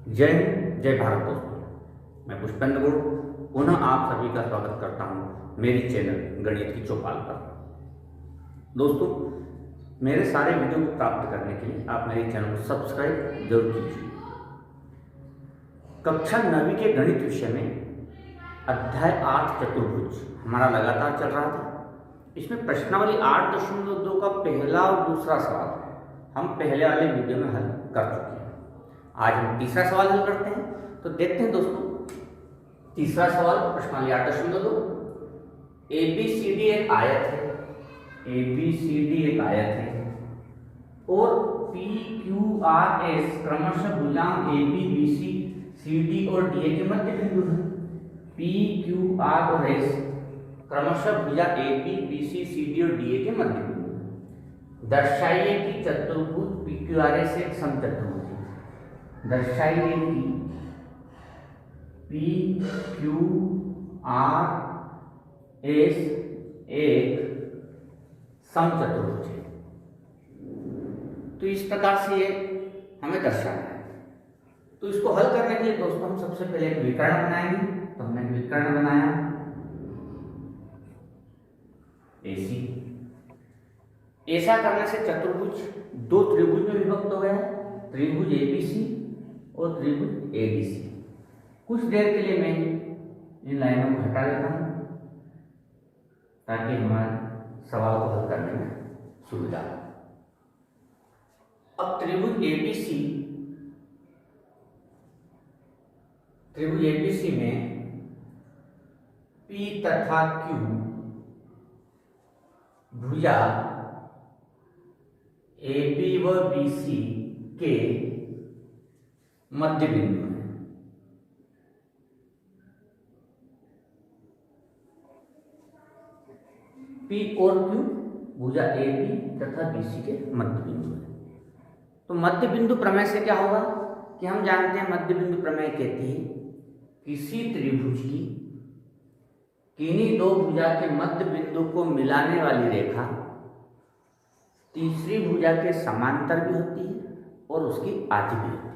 जय हिंद, जय भारत दोस्तों। मैं पुष्पेंद्र गुड़ पुनः आप सभी का स्वागत करता हूं मेरी चैनल गणित की चौपाल पर। दोस्तों, मेरे सारे वीडियो को प्राप्त करने के लिए आप मेरे चैनल को सब्सक्राइब जरूर कीजिए। कक्षा 9वीं के गणित विषय में अध्याय 8 चतुर्भुज हमारा लगातार चल रहा था। इसमें प्रश्नावली 8.2 का पहला और दूसरा सवाल हम पहले वाले वीडियो में हल कर चुके हैं। आज हम तीसरा सवाल हल करते हैं। तो देखते हैं दोस्तों, तीसरा सवाल प्रश्नावली 8.2। ABCD एक आयत है, ABCD एक आयत है और PQRS क्रमशः भुजाओं AB BC CD और DA के मध्य बिंदु है। PQR और S क्रमशः भुजा AB BC CD और DA के मध्य बिंदु है। दर्शाइए कि चतुर्भुज PQRS एक समचतुर्भुज है। दर्शाइए कि PQRS एक समचतुर्भुज है। तो इस प्रकार से ये हमें दर्शाना है। तो इसको हल करने के लिए दोस्तों हम सबसे पहले एक विकर्ण बनाएंगे। तो हमने एक विकर्ण बनाया AC। ऐसा करने से चतुर्भुज दो त्रिभुज में विभक्त हो गया है, त्रिभुज ABC और त्रिभुज ADC। कुछ देर के लिए मैं इन लाइनों को हटा देता हूं ताकि हमारे सवाल को हल करने में सुविधा हो। अब त्रिभुज ABC में P तथा Q भुजा AB व BC के मध्य बिंदु है। P और Q भुजा AB तथा BC के मध्य बिंदु है। तो मध्य बिंदु प्रमेय से क्या होगा कि हम जानते हैं मध्य बिंदु प्रमेय कहती है किसी त्रिभुज की किन्हीं दो भुजा के मध्य बिंदु को मिलाने वाली रेखा तीसरी भुजा के समांतर भी होती है और उसकी आधी भी होती है।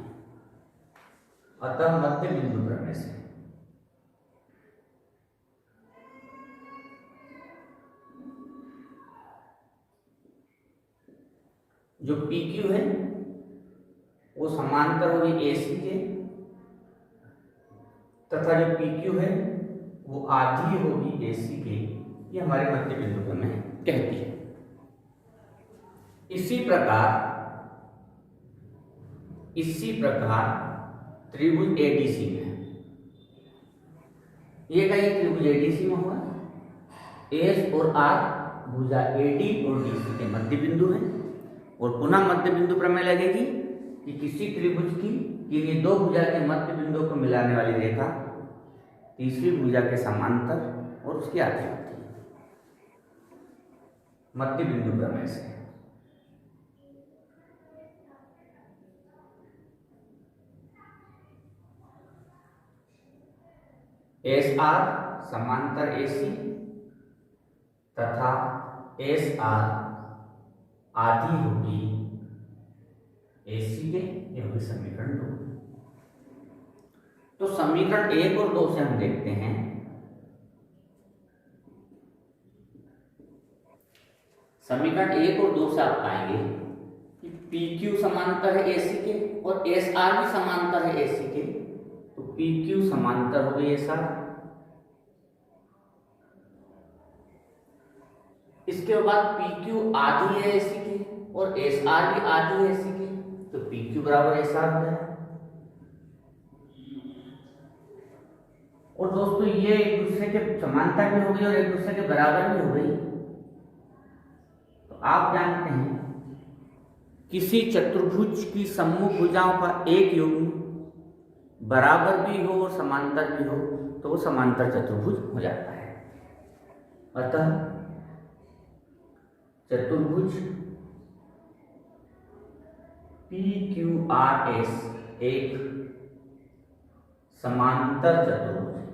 अतः मध्य बिंदु प्रमेय से जो PQ है वो समांतर होगी AC के तथा जो PQ है वो आधी होगी AC के। ये हमारे मध्य बिंदु प्रमेय कहती है। इसी प्रकार त्रिभुज ADC में ये कहीं त्रिभुज ADC में हुआ S और R भुजा AD और DC के मध्य बिंदु है और पुनः मध्य बिंदु प्रमेय लगेगी कि किसी त्रिभुज की किन्हीं दो भुजा के मध्य बिंदु को मिलाने वाली रेखा तीसरी भुजा के समांतर और उसकी आधी होती है। मध्य बिंदु प्रमेय से SR समांतर AC तथा SR आधी होगी AC के। यह होगी समीकरण 2। तो समीकरण 1 और 2 से हम देखते हैं समीकरण 1 और 2 से आप पाएंगे कि PQ समांतर है AC के और SR भी समांतर है AC के। तो PQ समांतर हो गई SR। इसके बाद PQ आधी है AC की और SR भी आधी है AC की। तो PQ बराबर SR हो गया। और दोस्तों ये एक दूसरे के समांतर भी हो गई और एक दूसरे के बराबर भी हो गई। तो आप जानते हैं किसी चतुर्भुज की सम्मुख भुजाओं का एक युग्म बराबर भी हो और समांतर भी हो तो वो समांतर चतुर्भुज हो जाता है। अतः चतुर्भुज PQRS एक समांतर चतुर्भुज है।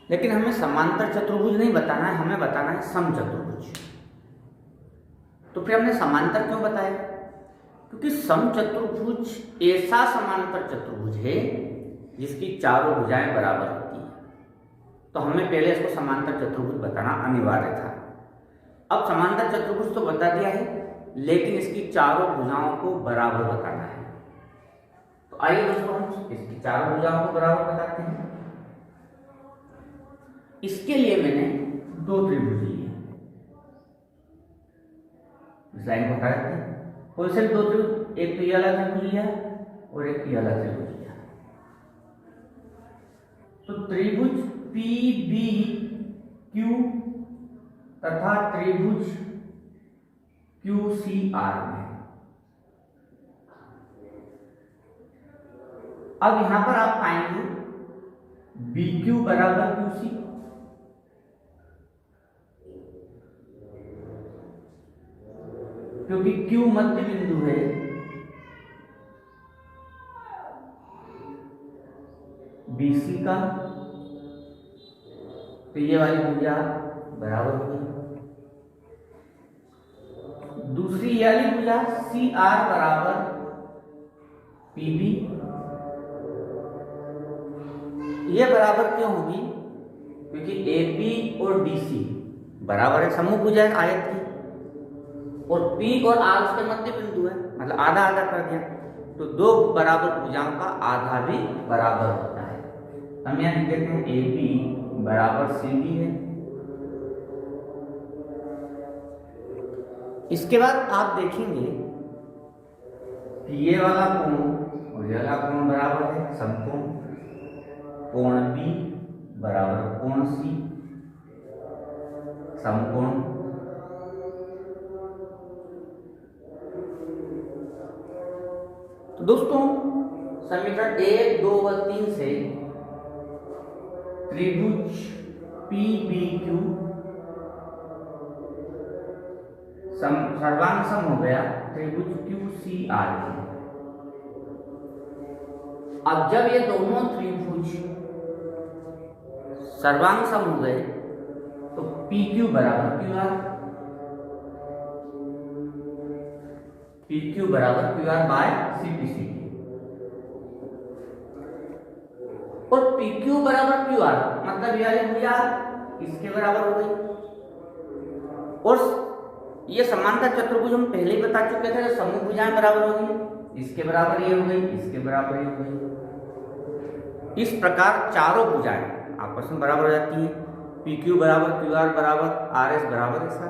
लेकिन हमें समांतर चतुर्भुज नहीं बताना है, हमें बताना है समचतुर्भुज। तो फिर हमने समांतर क्यों बताया? क्योंकि समचतुर्भुज ऐसा समांतर चतुर्भुज है जिसकी चारों भुजाएं बराबर होती हैं। तो हमें पहले इसको समांतर चतुर्भुज बताना अनिवार्य था। अब समांतर चतुर्भुज तो बता दिया है, लेकिन इसकी चारों भुजाओं को बराबर बताना है। तो आइए दोस्तों हम इसकी चारों भुजाओं को बराबर बताते हैं। इसके लिए मैंने दो त्रिभुज लिए, इस लाइन को हटा देते हैं। कौन से दो त्रिभुज? एक तो ये वाला त्रिभुज लिया और एक ये वाला त्रिभुज लिया। तो त्रिभुज PBQ तथा त्रिभुज QCR में। अब यहां पर आप पाएंगे BQ बराबर QC, क्योंकि Q मध्य बिंदु है, BC का, तो ये वाली भुजा बराबर होगी। दूसरी ये वाली भुजा CR बराबर PB, ये बराबर क्यों होगी? क्योंकि AB और DC बराबर है, समूह भुजा है आयत की, और P और R उसके मध्य बिंदु है, मतलब आधा आधा कर दिया, तो दो बराबर भुजाओं का आधा भी बराबर होता है। हम यहाँ लिख देते हैं AB बराबर CD है। इसके बाद आप देखेंगे कि ये वाला कोण और ये वाला कोण बराबर है, समकोण। कोण B बराबर कोण C, समकोण। तो दोस्तों समीकरण 1, 2 व 3 से त्रिभुज PBQ सर्वांग सम हो गया त्रिभुज QCR में। अब जब ये दोनों त्रिभुज सर्वांग सम हो गए तो PQ बराबर QR, PQ बराबर QR बाय CPC, और PQ बराबर QR मतलब ये भुजा इसके बराबर हो गई। और ये समांतर चतुर्भुज हम पहले ही बता चुके थे, समूह भुजाएं बराबर होगी, इसके बराबर ये हो गई, इसके बराबर ये हो गई। इस प्रकार चारों भुजाएं आपस में बराबर हो जाती हैं। PQ बराबर QR बराबर RS बराबर ऐसा।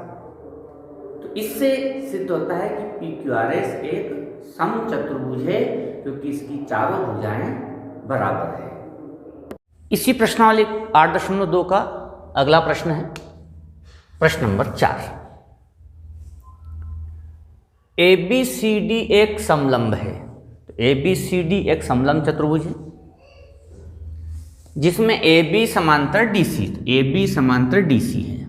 तो इससे सिद्ध होता है कि PQRS एक समचतुर्भुज है, क्योंकि इसकी चारों भुजाएं बराबर है। इसी प्रश्नावली 8.2 का अगला प्रश्न है, प्रश्न नंबर 4। ABCD एक समलंब है। तो ABCD एक समलंब चतुर्भुज है जिसमें AB समांतर DC, तो AB समांतर DC है।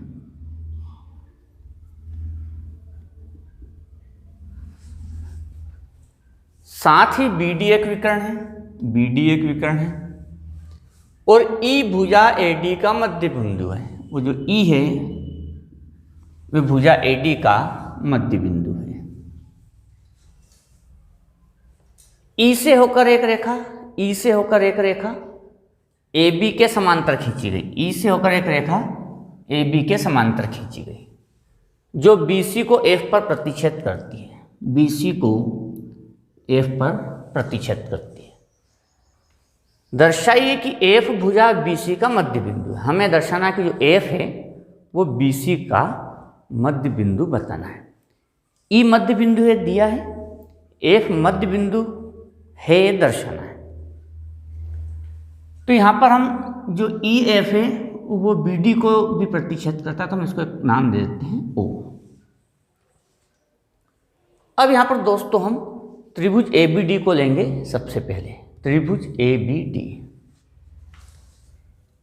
साथ ही BD एक विकर्ण है, BD एक विकर्ण है, और E भुजा AD का मध्य बिंदु है। वो जो E है वह भुजा AD का मध्य बिंदु है। E से होकर एक रेखा, E से होकर एक रेखा AB के समांतर खींची गई, E से होकर एक रेखा AB के समांतर खींची गई, जो BC को F पर प्रतिच्छेद करती है, BC को F पर प्रतिच्छेद करती है। दर्शाइए कि F भुजा BC का मध्य बिंदु है। हमें दर्शाना है कि जो F है वो BC का मध्य बिंदु बताना है। E मध्य बिंदु है दिया है, F मध्य बिंदु है ये दर्शाना है। तो यहाँ पर हम जो EF है वो BD को भी प्रतिच्छेद करता है, तो हम इसको एक नाम दे देते हैं O। अब यहाँ पर दोस्तों हम त्रिभुज ABD को लेंगे। सबसे पहले त्रिभुज ABD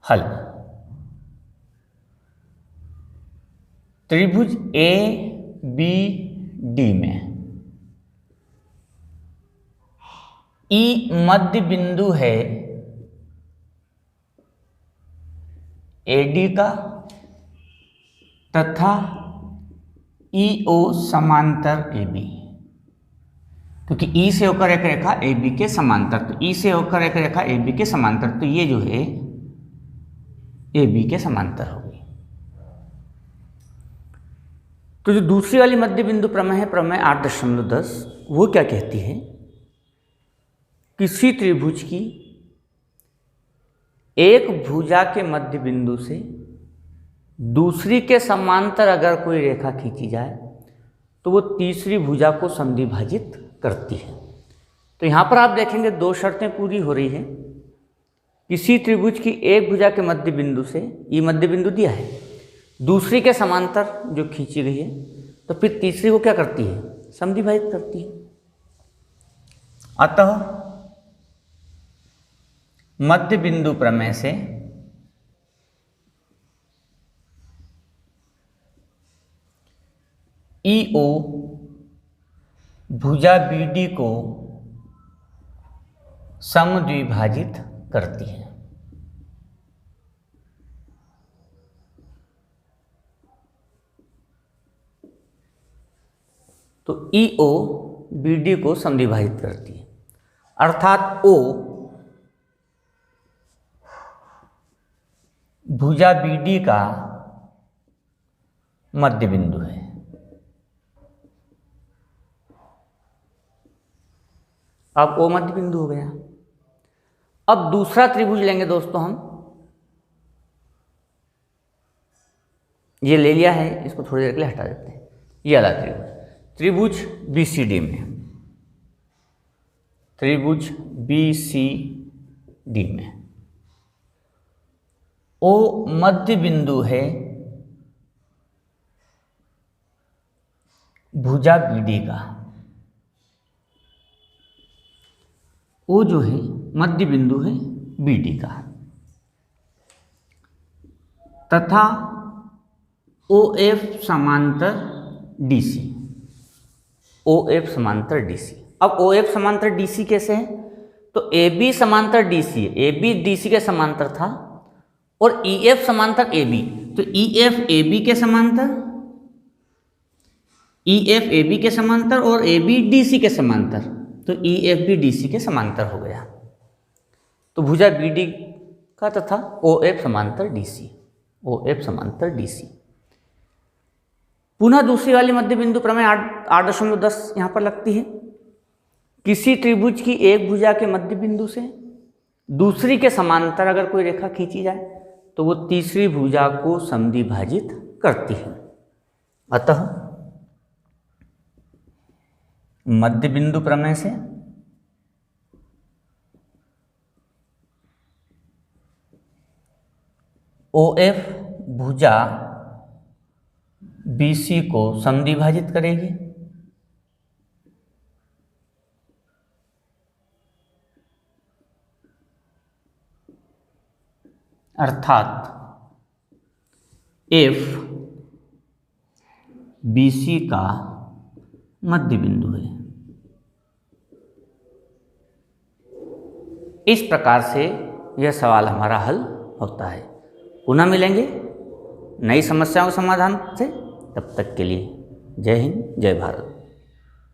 हल। त्रिभुज ABD में E मध्य बिंदु है AD का, तथा EO समांतर AB, क्योंकि E से होकर एक रेखा AB के समांतर, तो E से होकर एक रेखा AB के समांतर, तो ये जो है AB के समांतर होगी। तो जो दूसरी वाली मध्य बिंदु प्रमेय है, प्रमेय 8.10, वो क्या कहती है? किसी त्रिभुज की एक भुजा के मध्य बिंदु से दूसरी के समांतर अगर कोई रेखा खींची जाए तो वो तीसरी भुजा को समद्विभाजित करती है। तो यहाँ पर आप देखेंगे दो शर्तें पूरी हो रही है। किसी त्रिभुज की एक भुजा के मध्य बिंदु से, ये मध्य बिंदु दिया है, दूसरी के समांतर जो खींची गई है, तो फिर तीसरी को क्या करती है? समद्विभाजित करती है। अतः मध्य बिंदु प्रमेय से EO भुजा BD को समद्विभाजित करती है। तो EO BD को समद्विभाजित करती है, अर्थात O भुजा BD का मध्य बिंदु है। अब O मध्य बिंदु हो गया। अब दूसरा त्रिभुज लेंगे दोस्तों हम, ये ले लिया है, इसको थोड़ी देर के लिए हटा देते हैं। ये वाला त्रिभुज BCD में, त्रिभुज BCD में O मध्य बिंदु है भुजा BD का। O जो है मध्य बिंदु है BD का, तथा OF समांतर DC, OF समांतर DC। अब OF समांतर DC कैसे है? तो AB समांतर DC है, AB DC के समांतर था, और EF समांतर AB, तो EF AB के समांतर, EF AB के समांतर और AB DC के समांतर, तो EF भी DC के समांतर हो गया। तो भुजा BD का तथा OF समांतर DC, OF समांतर DC। पुनः दूसरी वाली मध्य बिंदु प्रमेय 8.10 यहाँ पर लगती है। किसी त्रिभुज की एक भुजा के मध्य बिंदु से दूसरी के समांतर अगर कोई रेखा खींची जाए तो वो तीसरी भुजा को समद्विभाजित करती है। अतः मध्य बिंदु प्रमेय से OF भुजा BC को समद्विभाजित करेगी, अर्थात F BC का मध्य बिंदु है। इस प्रकार से यह सवाल हमारा हल होता है। पुनः मिलेंगे नई समस्याओं के समाधान से, तब तक के लिए जय हिंद, जय भारत।